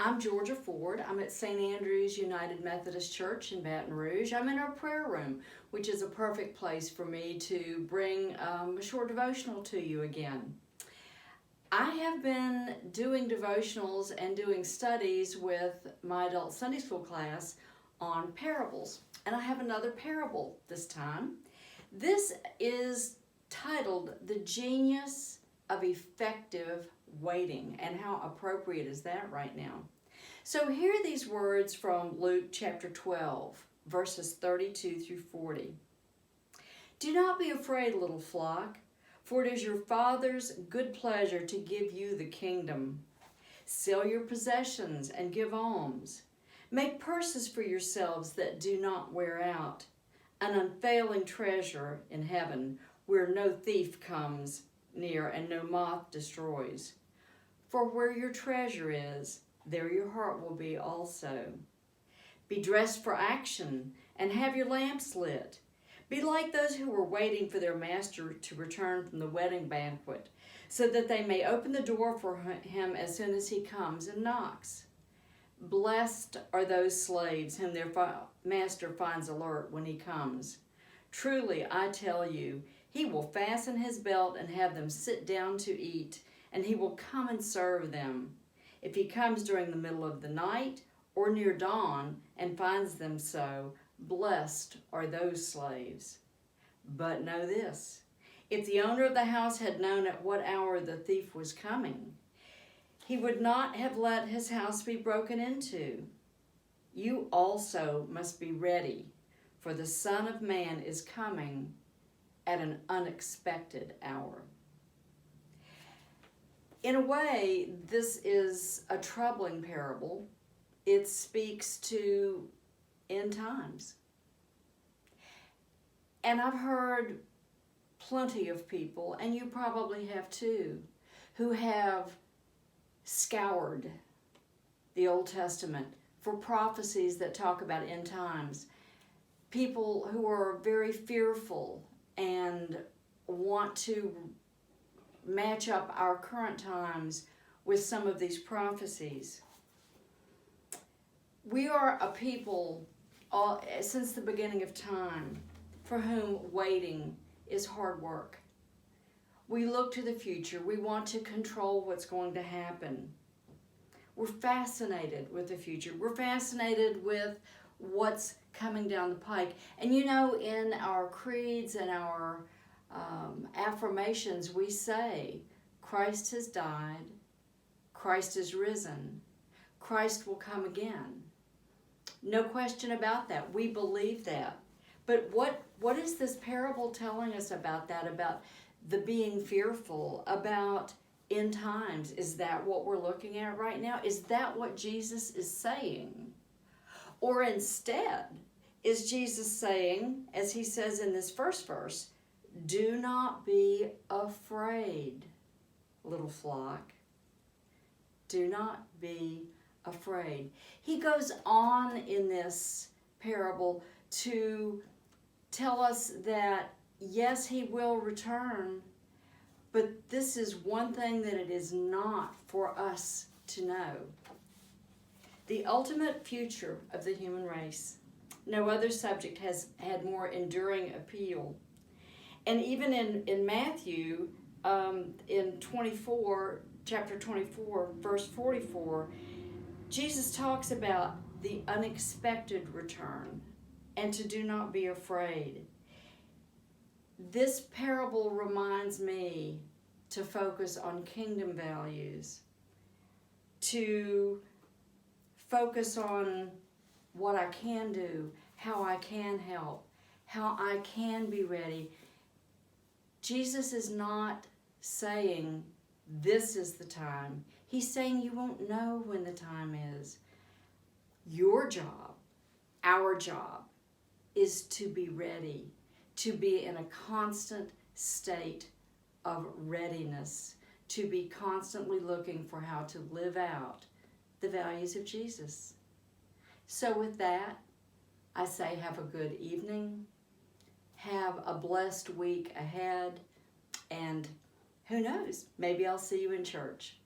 I'm Georgia Ford. I'm at St. Andrew's United Methodist Church in Baton Rouge. I'm in our prayer room, which is a perfect place for me to bring a short devotional to you again. I have been doing devotionals and doing studies with my adult Sunday school class on parables, and I have another parable this time. This is titled The Genius of Effective Waiting, and how appropriate is that right now? So hear these words from Luke chapter 12, verses 32 through 40. Do not be afraid, little flock, for it is your Father's good pleasure to give you the kingdom. Sell your possessions and give alms. Make purses for yourselves that do not wear out, an unfailing treasure in heaven where no thief comes near and no moth destroys. For where your treasure is, there your heart will be also. Be dressed for action and have your lamps lit. Be like those who are waiting for their master to return from the wedding banquet, so that they may open the door for him as soon as he comes and knocks. Blessed are those slaves whom their master finds alert when he comes. Truly, I tell you, he will fasten his belt and have them sit down to eat, and he will come and serve them. If he comes during the middle of the night or near dawn and finds them so, blessed are those slaves. But know this, if the owner of the house had known at what hour the thief was coming, he would not have let his house be broken into. You also must be ready, for the Son of Man is coming at an unexpected hour. In a way, this is a troubling parable. It speaks to end times. And I've heard plenty of people, and you probably have too, who have scoured the Old Testament for prophecies that talk about end times. People who are very fearful and want to match up our current times with some of these prophecies. We are a people since the beginning of time for whom waiting is hard work. We look to the future. We want to control what's going to happen. We're fascinated with the future. We're fascinated with what's coming down the pike. And you know, in our creeds and our affirmations, we say, Christ has died, Christ is risen, Christ will come again. No question about that. We believe that. But what is this parable telling us about that, about the being fearful, about end times? Is that what we're looking at right now? Is that what Jesus is saying? Or instead, is Jesus saying, as he says in this first verse, do not be afraid, little flock. Do not be afraid. He goes on in this parable to tell us that, yes, he will return, but this is one thing that it is not for us to know. The ultimate future of the human race. No other subject has had more enduring appeal. And even in Matthew, in chapter 24, verse 44, Jesus talks about the unexpected return and to do not be afraid. This parable reminds me to focus on kingdom values, to focus on what I can do, how I can help, how I can be ready. Jesus is not saying this is the time. He's saying you won't know when the time is. Your job, our job, is to be ready, to be in a constant state of readiness, to be constantly looking for how to live out the values of Jesus. So with that, I say have a good evening, have a blessed week ahead, and who knows, maybe I'll see you in church.